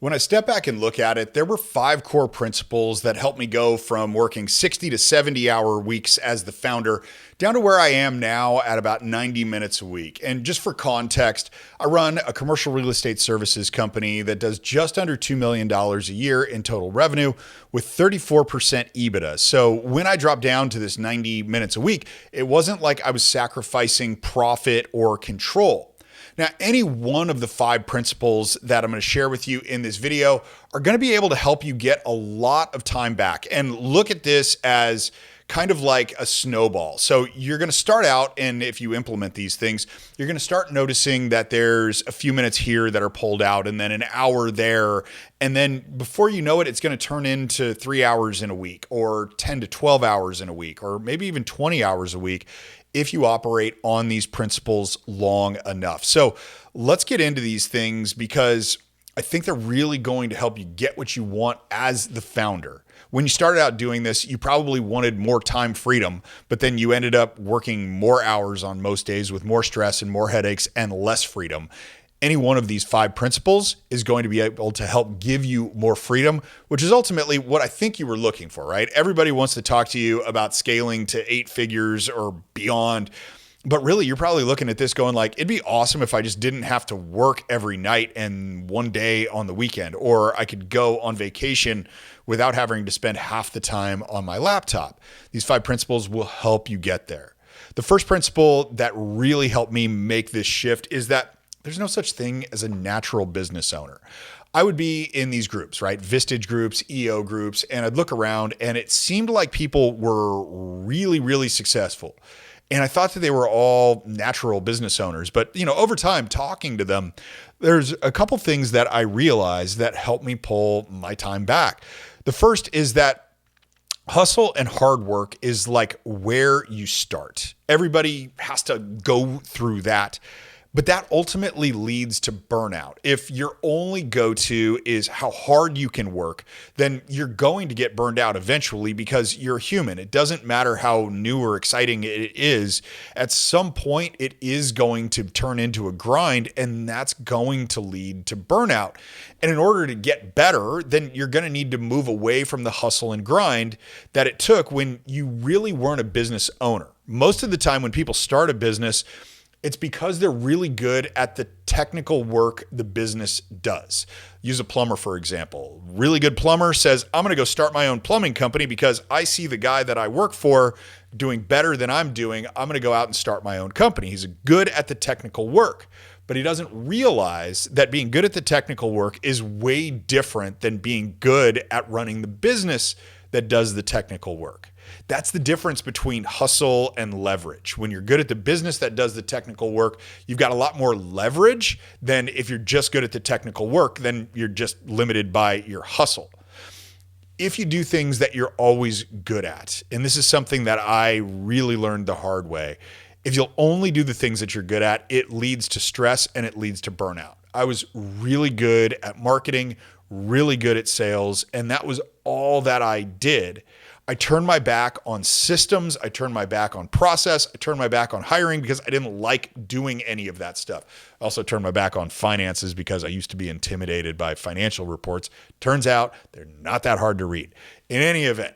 When I step back and look at it, there were 5 core principles that helped me go from working 60 to 70-hour weeks as the founder down to where I am now at about 90 minutes a week. And just for context, I run a commercial real estate services company that does just under $2 million a year in total revenue with 34% EBITDA. So when I dropped down to this 90 minutes a week, it wasn't like I was sacrificing profit or control. Now, any one of the 5 principles that I'm going to share with you in this video are going to be able to help you get a lot of time back. And look at this as kind of like a snowball. So you're going to start out, and if you implement these things, you're going to start noticing that there's a few minutes here that are pulled out and then an hour there. And then before you know it, it's going to turn into 3 hours in a week or 10 to 12 hours in a week, or maybe even 20 hours a week if you operate on these principles long enough. So let's get into these things because I think they're really going to help you get what you want as the founder. When you started out doing this, you probably wanted more time freedom, but then you ended up working more hours on most days with more stress and more headaches and less freedom. Any one of these 5 principles is going to be able to help give you more freedom, which is ultimately what I think you were looking for, right? Everybody wants to talk to you about scaling to 8 figures or beyond. But really, you're probably looking at this going like, it'd be awesome if I just didn't have to work every night and one day on the weekend, or I could go on vacation without having to spend half the time on my laptop. These 5 principles will help you get there. The first principle that really helped me make this shift is that there's no such thing as a natural business owner. I would be in these groups, right? Vistage groups, EO groups, and I'd look around and it seemed like people were really, really successful. And I thought that they were all natural business owners. But, over time talking to them, there's a couple things that I realized that helped me pull my time back. The first is that hustle and hard work is like where you start. Everybody has to go through that. But that ultimately leads to burnout. If your only go-to is how hard you can work, then you're going to get burned out eventually because you're human. It doesn't matter how new or exciting it is. At some point, it is going to turn into a grind, and that's going to lead to burnout. And in order to get better, then you're going to need to move away from the hustle and grind that it took when you really weren't a business owner. Most of the time when people start a business, it's because they're really good at the technical work the business does. Use a plumber, for example. Really good plumber says, I'm going to go start my own plumbing company because I see the guy that I work for doing better than I'm doing. I'm going to go out and start my own company. He's good at the technical work, but he doesn't realize that being good at the technical work is way different than being good at running the business that does the technical work. That's the difference between hustle and leverage. When you're good at the business that does the technical work, you've got a lot more leverage than if you're just good at the technical work, then you're just limited by your hustle. If you do things that you're always good at, and this is something that I really learned the hard way, if you'll only do the things that you're good at, it leads to stress and it leads to burnout. I was really good at marketing, really good at sales, and that was all that I did. I turned my back on systems. I turned my back on process. I turned my back on hiring because I didn't like doing any of that stuff. I also turned my back on finances because I used to be intimidated by financial reports. Turns out they're not that hard to read. In any event,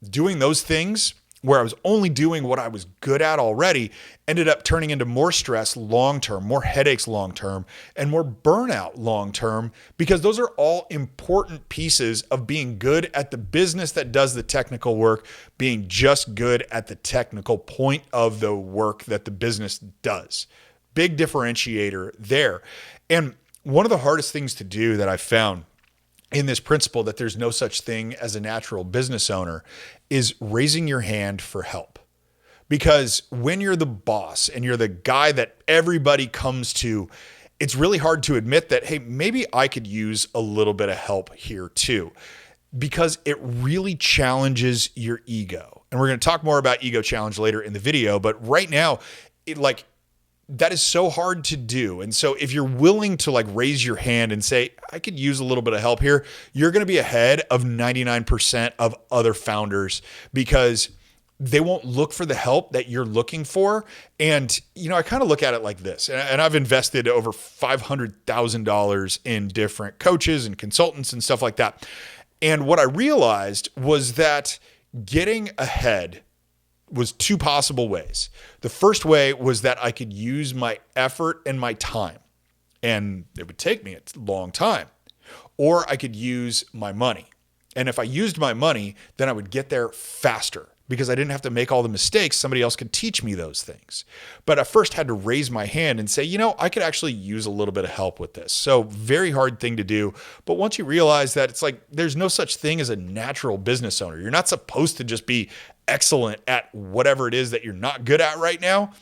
doing those things where I was only doing what I was good at already ended up turning into more stress long-term, more headaches long-term, and more burnout long-term, because those are all important pieces of being good at the business that does the technical work, being just good at the technical point of the work that the business does. Big differentiator there. And one of the hardest things to do that I found in this principle that there's no such thing as a natural business owner is raising your hand for help. Because when you're the boss and you're the guy that everybody comes to, it's really hard to admit that, hey, maybe I could use a little bit of help here too, because it really challenges your ego. And we're going to talk more about ego challenge later in the video, but right now, that is so hard to do. And so if you're willing to raise your hand and say, I could use a little bit of help here, you're going to be ahead of 99% of other founders, because they won't look for the help that you're looking for. And, I kind of look at it like this, and I've invested over $500,000 in different coaches and consultants and stuff like that. And what I realized was that getting ahead was two possible ways. The first way was that I could use my effort and my time, and it would take me a long time, or I could use my money. And if I used my money, then I would get there faster because I didn't have to make all the mistakes. Somebody else could teach me those things. But I first had to raise my hand and say, I could actually use a little bit of help with this. So very hard thing to do. But once you realize that it's like, there's no such thing as a natural business owner. You're not supposed to just be excellent at whatever it is that you're not good at right now.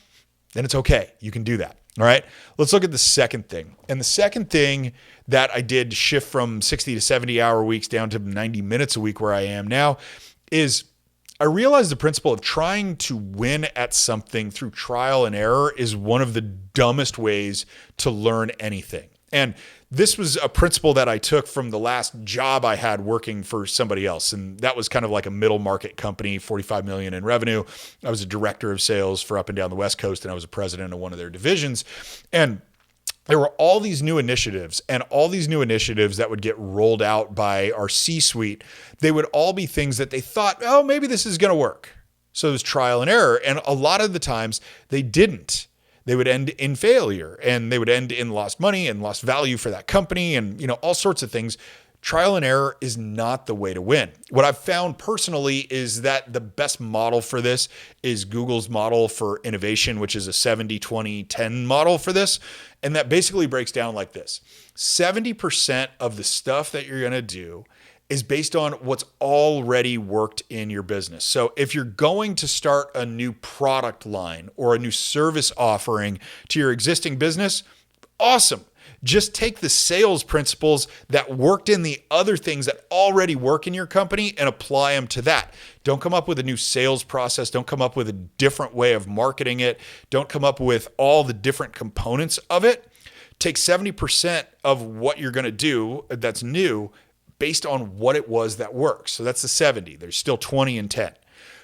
Then it's okay. You can do that. All right. Let's look at the second thing. And the second thing that I did to shift from 60 to 70 hour weeks down to 90 minutes a week where I am now is I realized the principle of trying to win at something through trial and error is one of the dumbest ways to learn anything. And this was a principle that I took from the last job I had working for somebody else. And that was kind of like a middle market company, 45 million in revenue. I was a director of sales for up and down the West Coast, and I was a president of one of their divisions. And there were all these new initiatives that would get rolled out by our C-suite. They would all be things that they thought, maybe this is going to work. So it was trial and error. And a lot of the times they didn't. They would end in failure, and they would end in lost money and lost value for that company and, all sorts of things. Trial and error is not the way to win. What I've found personally is that the best model for this is Google's model for innovation, which is a 70-20-10 model for this. And that basically breaks down like this. 70% of the stuff that you're going to do is based on what's already worked in your business. So if you're going to start a new product line or a new service offering to your existing business, awesome. Just take the sales principles that worked in the other things that already work in your company and apply them to that. Don't come up with a new sales process. Don't come up with a different way of marketing it. Don't come up with all the different components of it. Take 70% of what you're going to do that's new based on what it was that works. So that's the 70. There's still 20 and 10.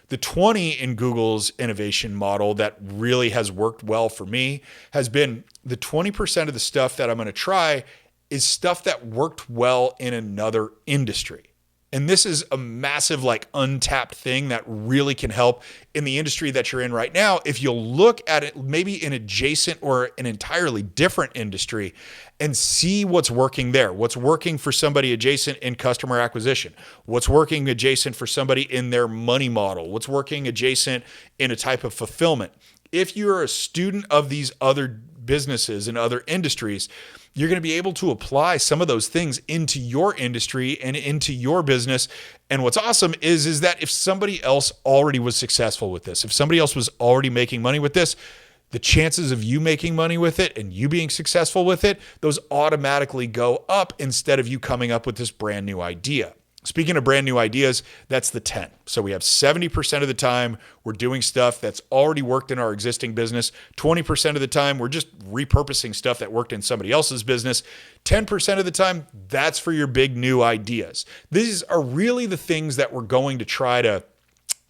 The 20 in Google's innovation model that really has worked well for me has been the 20% of the stuff that I'm going to try is stuff that worked well in another industry. And this is a massive, untapped thing that really can help in the industry that you're in right now. If you'll look at it, maybe an adjacent or an entirely different industry and see what's working there, what's working for somebody adjacent in customer acquisition, what's working adjacent for somebody in their money model, what's working adjacent in a type of fulfillment. If you're a student of these other businesses and other industries, you're going to be able to apply some of those things into your industry and into your business. And what's awesome is that if somebody else already was successful with this, if somebody else was already making money with this, the chances of you making money with it and you being successful with it, those automatically go up instead of you coming up with this brand new idea. Speaking of brand new ideas, that's the 10. So we have 70% of the time we're doing stuff that's already worked in our existing business. 20% of the time we're just repurposing stuff that worked in somebody else's business. 10% of the time, that's for your big new ideas. These are really the things that we're going to try to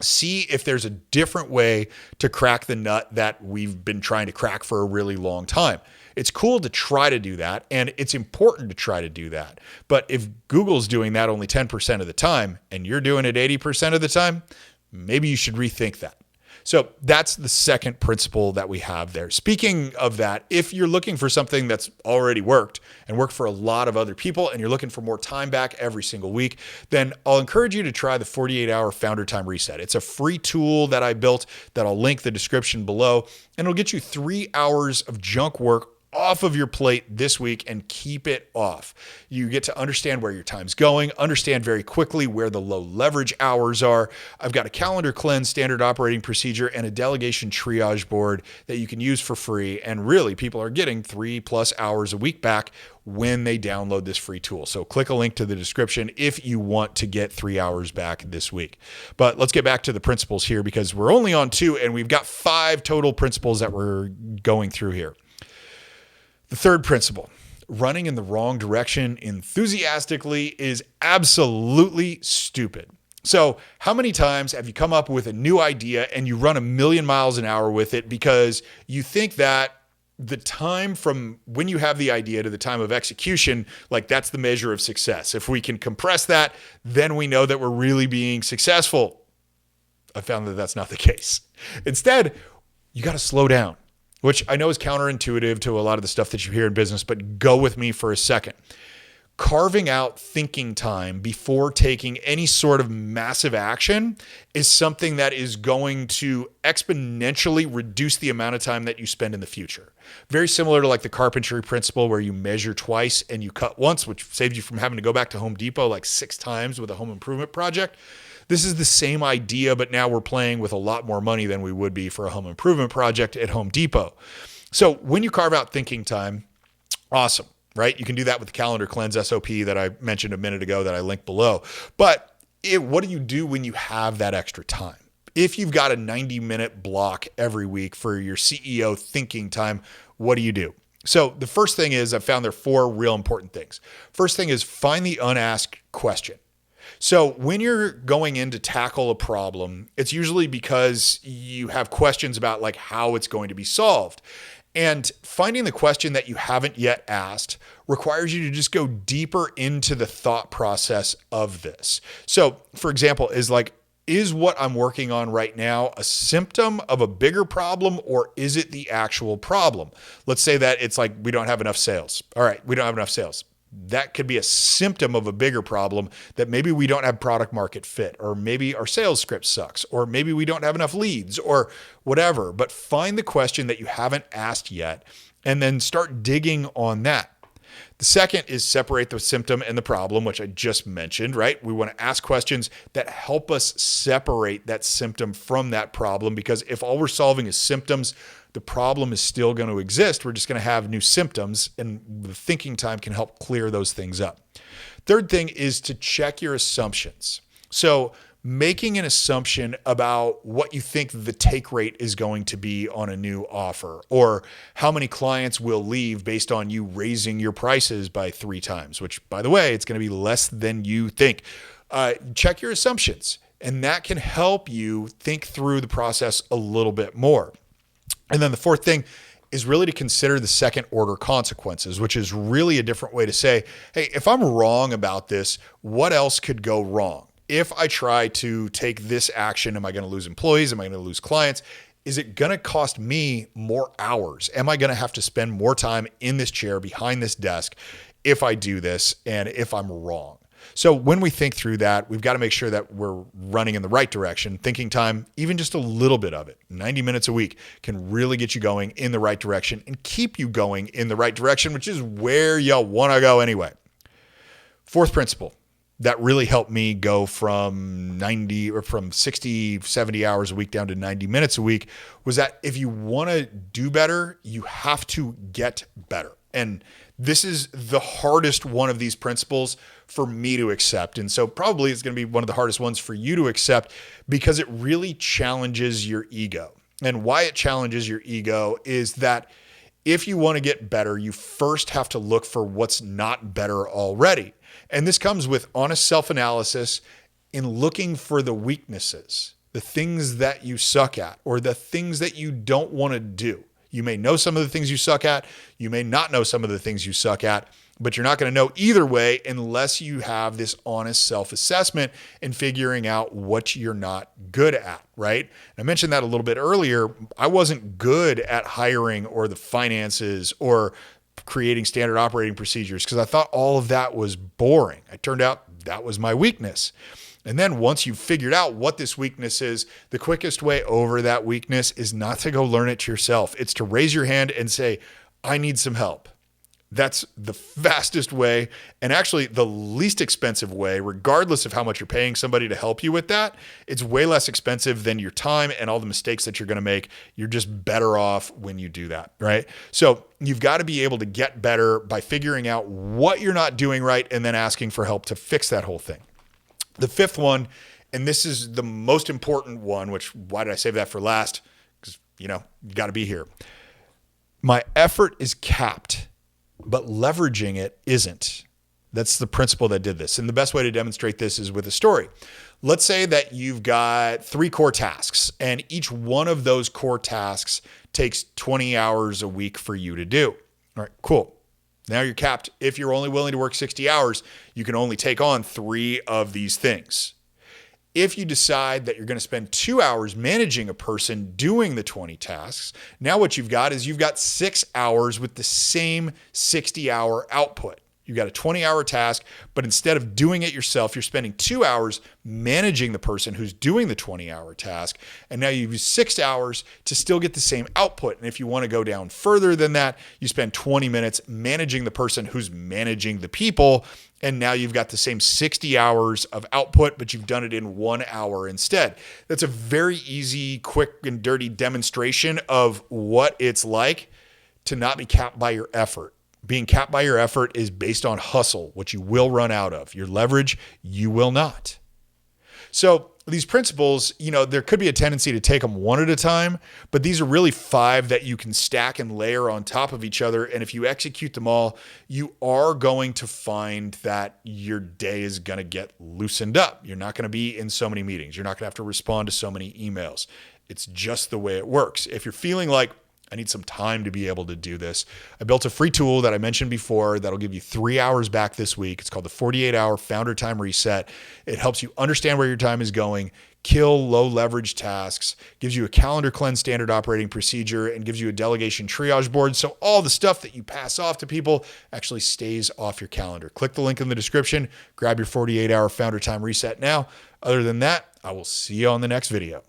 see if there's a different way to crack the nut that we've been trying to crack for a really long time. It's cool to try to do that, and it's important to try to do that. But if Google's doing that only 10% of the time, and you're doing it 80% of the time, maybe you should rethink that. So that's the second principle that we have there. Speaking of that, if you're looking for something that's already worked and worked for a lot of other people, and you're looking for more time back every single week, then I'll encourage you to try the 48-hour Founder Time Reset. It's a free tool that I built that I'll link the description below, and it'll get you 3 hours of junk work off of your plate this week and keep it off. You get to understand where your time's going, understand very quickly where the low leverage hours are. I've got a calendar cleanse, standard operating procedure, and a delegation triage board that you can use for free. And really, people are getting 3+ hours a week back when they download this free tool. So click a link to the description if you want to get 3 hours back this week. But let's get back to the principles here because we're only on 2 and we've got 5 total principles that we're going through here. The third principle, running in the wrong direction enthusiastically is absolutely stupid. So how many times have you come up with a new idea and you run a million miles an hour with it because you think that the time from when you have the idea to the time of execution, like that's the measure of success. If we can compress that, then we know that we're really being successful. I found that that's not the case. Instead, you got to slow down, which I know is counterintuitive to a lot of the stuff that you hear in business, but go with me for a second. Carving out thinking time before taking any sort of massive action is something that is going to exponentially reduce the amount of time that you spend in the future. Very similar to like the carpentry principle where you measure twice and you cut once, which saves you from having to go back to Home Depot like 6 times with a home improvement project. This is the same idea, but now we're playing with a lot more money than we would be for a home improvement project at Home Depot. So when you carve out thinking time, awesome. Right? You can do that with the calendar cleanse SOP that I mentioned a minute ago that I linked below. But what do you do when you have that extra time? If you've got a 90-minute block every week for your CEO thinking time, what do you do? So the first thing is I found there are 4 real important things. First thing is find the unasked question. So when you're going in to tackle a problem, it's usually because you have questions about like how it's going to be solved. And finding the question that you haven't yet asked requires you to just go deeper into the thought process of this. So, for example, is what I'm working on right now a symptom of a bigger problem, or is it the actual problem? Let's say that it's like we don't have enough sales. All right, we don't have enough sales. That could be a symptom of a bigger problem, that maybe we don't have product market fit, or maybe our sales script sucks, or maybe we don't have enough leads, or whatever. But find the question that you haven't asked yet and then start digging on that. The second is separate the symptom and the problem, which I just mentioned, right? We want to ask questions that help us separate that symptom from that problem, because if all we're solving is symptoms, the problem is still going to exist. We're just going to have new symptoms, and the thinking time can help clear those things up. Third thing is to check your assumptions. So making an assumption about what you think the take rate is going to be on a new offer, or how many clients will leave based on you raising your prices by 3 times, which, by the way, it's going to be less than you think. Check your assumptions, and that can help you think through the process a little bit more. And then the fourth thing is really to consider the second order consequences, which is really a different way to say, hey, if I'm wrong about this, what else could go wrong? If I try to take this action, am I going to lose employees? Am I going to lose clients? Is it going to cost me more hours? Am I going to have to spend more time in this chair behind this desk if I do this and if I'm wrong? So when we think through that, we've got to make sure that we're running in the right direction. Thinking time, even just a little bit of it, 90 minutes a week, can really get you going in the right direction and keep you going in the right direction, which is where you want to go anyway. Fourth principle that really helped me go from 60, 70 hours a week down to 90 minutes a week was that if you want to do better, you have to get better. And this is the hardest one of these principles for me to accept. And so probably it's going to be one of the hardest ones for you to accept, because it really challenges your ego. And why it challenges your ego is that if you want to get better, you first have to look for what's not better already. And this comes with honest self-analysis in looking for the weaknesses, the things that you suck at, or the things that you don't want to do. You may know some of the things you suck at. You may not know some of the things you suck at, but you're not going to know either way unless you have this honest self-assessment and figuring out what you're not good at, right? And I mentioned that a little bit earlier. I wasn't good at hiring or the finances or creating standard operating procedures because I thought all of that was boring. It turned out that was my weakness. And then once you've figured out what this weakness is, the quickest way over that weakness is not to go learn it yourself. It's to raise your hand and say, I need some help. That's the fastest way, and actually the least expensive way, regardless of how much you're paying somebody to help you with that. It's way less expensive than your time and all the mistakes that you're going to make. You're just better off when you do that, right? So you've got to be able to get better by figuring out what you're not doing right and then asking for help to fix that whole thing. The fifth one, and this is the most important one, which why did I save that for last? Because, you got to be here. My effort is capped, but leveraging it isn't. That's the principle that did this. And the best way to demonstrate this is with a story. Let's say that you've got 3 core tasks, and each one of those core tasks takes 20 hours a week for you to do. All right, cool. Now you're capped. If you're only willing to work 60 hours, you can only take on 3 of these things. If you decide that you're going to spend 2 hours managing a person doing the 20 tasks, now what you've got is you've got 6 hours with the same 60-hour output. You've got a 20-hour task, but instead of doing it yourself, you're spending 2 hours managing the person who's doing the 20-hour task. And now you use 6 hours to still get the same output. And if you want to go down further than that, you spend 20 minutes managing the person who's managing the people. And now you've got the same 60 hours of output, but you've done it in 1 hour instead. That's a very easy, quick, and dirty demonstration of what it's like to not be capped by your effort. Being capped by your effort is based on hustle, which you will run out of. Your leverage, you will not. So these principles, there could be a tendency to take them one at a time, but these are really 5 that you can stack and layer on top of each other. And if you execute them all, you are going to find that your day is going to get loosened up. You're not going to be in so many meetings. You're not going to have to respond to so many emails. It's just the way it works. If you're feeling like, I need some time to be able to do this, I built a free tool that I mentioned before that'll give you 3 hours back this week. It's called the 48-Hour Founder Time Reset. It helps you understand where your time is going, kill low leverage tasks, gives you a calendar cleanse standard operating procedure, and gives you a delegation triage board. So all the stuff that you pass off to people actually stays off your calendar. Click the link in the description, grab your 48-Hour Founder Time Reset now. Other than that, I will see you on the next video.